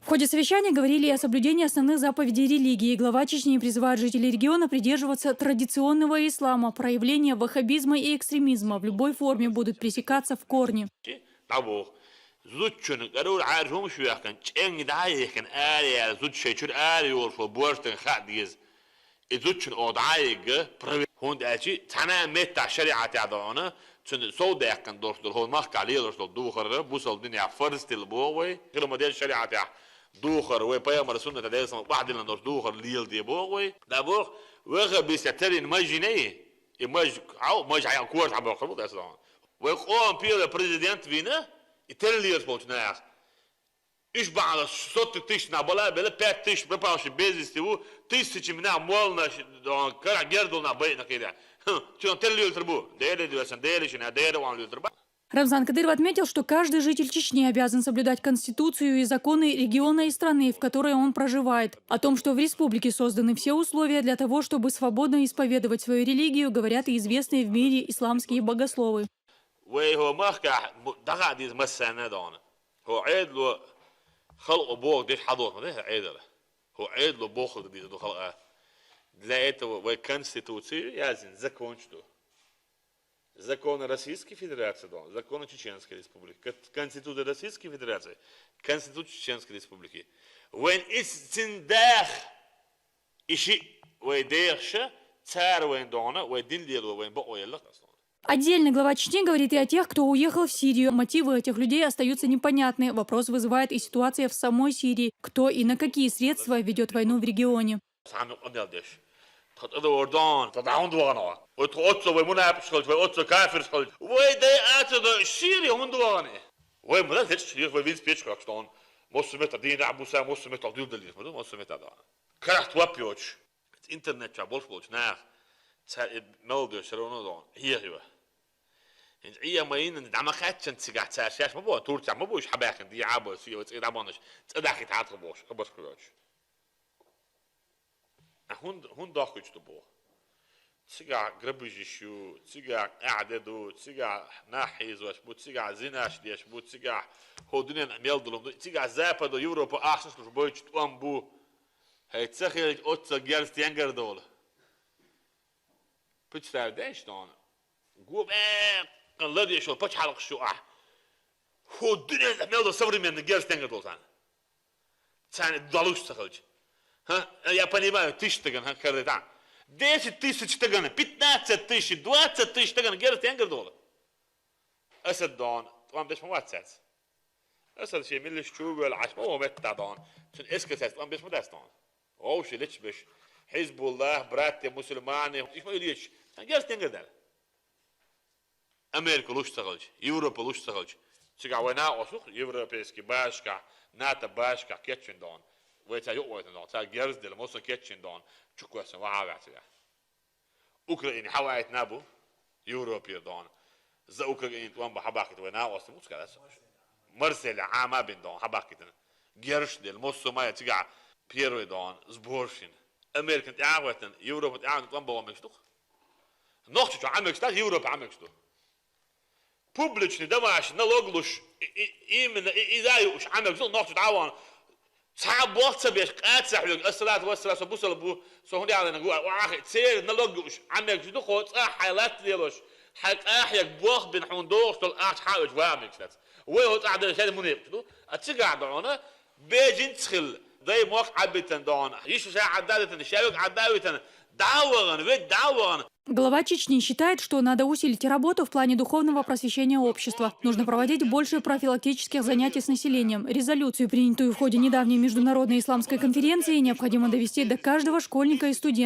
В ходе совещания говорили и о соблюдении основных заповедей религии. Глава Чечни призывает жителей региона придерживаться традиционного ислама. Проявления ваххабизма и экстремизма в любой форме будут пресекаться в корне. دوخر وبيامر سنة تدرس بعد لنا دوخر ليل دي بوي دا بوخ وغا بيسترين ماجيني ماج عيان كورت عم بقول ده أصلاً ويقوم بير البريزيدنت فينا يترلير بولتناس إيش بعد صوت تيش نابلا بلا بيت تيش بباش بيزيس تبو تيش تيش منا مولنا كرا جردلنا بينا كده شو ترلير تربو دير دوسن دير شنو دير وان تربو. Рамзан Кадыров отметил, что каждый житель Чечни обязан соблюдать Конституцию и законы региона и страны, в которой он проживает. О том, что в республике созданы все условия для того, чтобы свободно исповедовать свою религию, говорят и известные в мире исламские богословы. Законы Российской Федерации, законы Чеченской Республики, Конституция Российской Федерации, Конституция Чеченской Республики. When it's in there, ищи, when there, царь when дона, when дин лило, when бо оялла. Отдельно глава Чечни говорит и о тех, кто уехал в Сирию. Мотивы этих людей остаются непонятны. Вопрос вызывает и ситуация в самой Сирии. Кто и на какие средства ведет войну в регионе. تدوردان تدعون دوانا وتقصوا ومنافق شغل وتقصوا كافر شغل وده أتى الشيري هم دوانا ومن ذلك الشيء وفينس بيتش كاكستون مسلمة دين أبو سام مسلمة تقدير دليل مدو مسلمة هذا كرهت وابيوش الإنترنت شابولش بولش ناخ ملدو شرونا دون هي هي ما ين دعما خاتشن تسقع تساشاش ما بو تورتع ما بوش حباخن دي عابو سيو تسقع دعمانش تداخي تعاطر بوش أبوش كلوش هون داخل تبوه تسقع قربجشو تسقع أعدادو تسقع ناحيز واش بو تسقع زيناش ديش بو تسقع هو دنيا نعمل دلهم تسقع زابا دو يوروبا أحسن شلوش بويش توام بو هاي تسخي أوتسا جالس تيانجر دول بتشتغل دايش دون قوب قال لا ديش بتش حلق شو هو دنيا نعمل دو صبري من جالس تيانجر دول ثاني دالوش تخلج ها يا بني ما تشتغل ها كردان 10,000 تغن 15,000 20,000 تغن جالس تيانجر دول أسد دون طبعا بيش مواتسات أسد شيء من الشوب والعش ما هو متى دون شن إسكتات طبعا بيش مدرس دون أو شيء ليش بيش حزب الله براتي مسلماني إيش ما يديش جالس تيانجر دول أمريكا لوش تغلج يوروبا لوش تغلج تيجا وينا وسوق يوروبيسكي باشكا ناتا باشكا كيتشن دون ويتا يقوى دون تا جالس دل موسى كيتشن دون شكوى سوا عابعتها أوكراني حوائت نابو يوروبي دون ز أوكراني توان بحباكت وينا وسط موسكا مرسل عاما بين دون حباكتنا جيرش دل موسى ما تيجا بيرو دون زبورشين أمريكا تعاوتن يوروبا تعاوتن توان بوا مكشتوخ نوختو عمكشتاخ يوروبا عمكشتو بوبليشني دماش نلوغلوش إيمن إذايوش عمكشتو نوختو تعاون صعب وقت بيش قاتسح لك الصلاة والسلام سبوسل بو سهولي على نقول واخي تسير نلقوش عمك جدو خو صح حالات ديالوش حق احيك بوخ بين حوندوش تل اخ حاوج وامك سات وهو قاعد هذا منيب جدو اتقعد هنا بيجين تخل زي موقع عبيتن دون يشو ساعه عدادة الشبك عداوتن دعوغن ويد دعوغن. Глава Чечни считает, что надо усилить работу в плане духовного просвещения общества. Нужно проводить больше профилактических занятий с населением. Резолюцию, принятую в ходе недавней международной исламской конференции, необходимо довести до каждого школьника и студента.